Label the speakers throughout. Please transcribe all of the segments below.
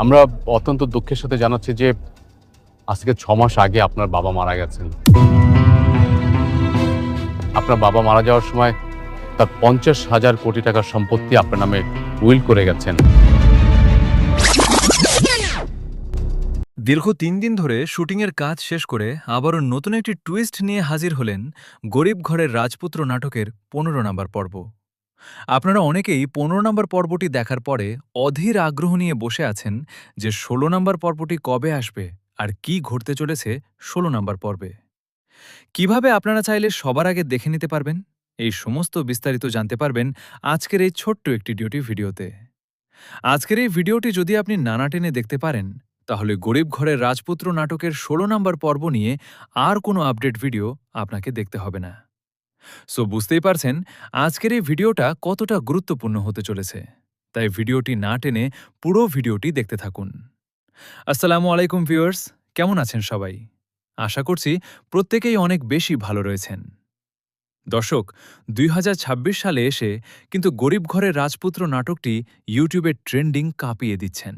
Speaker 1: আমরা অত্যন্ত দুঃখের সাথে জানাচ্ছি যে আজকে ৬ মাস আগে আপনার বাবা মারা গেছেন। আপনার বাবা মারা যাওয়ার সময় তার ৫০,০০০ কোটি টাকার সম্পত্তি আপনার নামে উইল করে গেছেন।
Speaker 2: দীর্ঘ ৩ দিন ধরে শুটিংয়ের কাজ শেষ করে আবারও নতুন একটি টুইস্ট নিয়ে হাজির হলেন গরিব ঘরের রাজপুত্র নাটকের ১৫ নম্বর পর্ব। আপনারা অনেকেই ১৫ নম্বর পর্বটি দেখার পরে অধীর আগ্রহ নিয়ে বসে আছেন যে ১৬ নম্বর পর্বটি কবে আসবে আর কি ঘটতে চলেছে ১৬ নম্বর পর্বে। কিভাবে আপনারা চাইলে সবার আগে দেখে নিতে পারবেন, এই সমস্ত বিস্তারিত জানতে পারবেন আজকের এই ছোট্ট একটি ভিডিওতে। আজকের এই ভিডিওটি যদি আপনি নানা টেনে দেখতে পারেন, তাহলে গরিব ঘরের রাজপুত্র নাটকের ১৬ নম্বর পর্ব নিয়ে আর কোনো আপডেট ভিডিও আপনাকে দেখতে হবে না। সো বুঝতেই পারছেন আজকের এই ভিডিওটা কতটা গুরুত্বপূর্ণ হতে চলেছে, তাই ভিডিওটি না টেনে পুরো ভিডিওটি দেখতে থাকুন। আসসালামু আলাইকুম ভিউয়ার্স, কেমন আছেন সবাই? আশা করছি প্রত্যেকেই অনেক বেশি ভালো রয়েছেন। দর্শক, ২০২৬ সালে এসে কিন্তু গরিব ঘরের রাজপুত্র নাটকটি ইউটিউবে ট্রেন্ডিং কাঁপিয়ে দিচ্ছেন।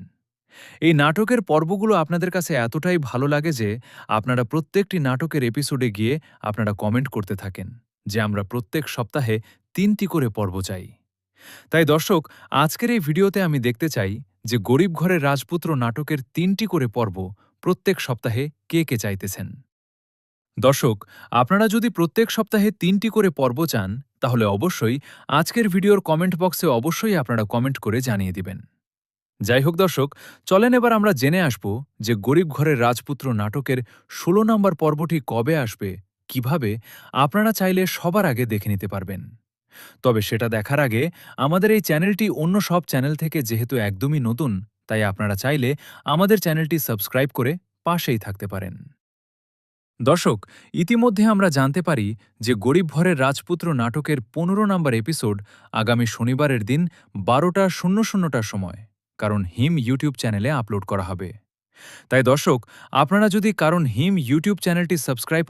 Speaker 2: এই নাটকের পর্বগুলো আপনাদের কাছে এতটাই ভালো লাগে যে আপনারা প্রত্যেকটি নাটকের এপিসোডে গিয়ে আপনারা কমেন্ট করতে থাকেন যে আমরা প্রত্যেক সপ্তাহে ৩টি করে পর্ব চাই। তাই দর্শক, আজকের এই ভিডিওতে আমি দেখতে চাই যে গরিব ঘরের রাজপুত্র নাটকের ৩টি করে পর্ব প্রত্যেক সপ্তাহে কে কে চাইতেছেন। দর্শক, আপনারা যদি প্রত্যেক সপ্তাহে ৩টি করে পর্ব চান, তাহলে অবশ্যই আজকের ভিডিওর কমেন্ট বক্সে অবশ্যই আপনারা কমেন্ট করে জানিয়ে দিবেন। যাই হোক দর্শক, চলেন এবার আমরা জেনে আসব যে গরিব ঘরের রাজপুত্র নাটকের ১৬ নম্বর পর্বটি কবে আসবে, কিভাবে আপনারা চাইলে সবার আগে দেখে নিতে পারবেন। তবে সেটা দেখার আগে আমাদের এই চ্যানেলটি অন্য সব চ্যানেল থেকে যেহেতু একদমই নতুন, তাই আপনারা চাইলে আমাদের চ্যানেলটি সাবস্ক্রাইব করে পাশেই থাকতে পারেন। দর্শক, ইতিমধ্যে আমরা জানতে পারি যে গরিব ঘরের রাজপুত্র নাটকের ১৫ নম্বর এপিসোড আগামী শনিবারের দিন ১২:০০টার সময় কারণ হিম ইউটিউব চ্যানেলে আপলোড করা হবে। তাই দর্শক, আপনারা যদি কারণ হিম ইউটিউব চ্যানেলটি সাবস্ক্রাইব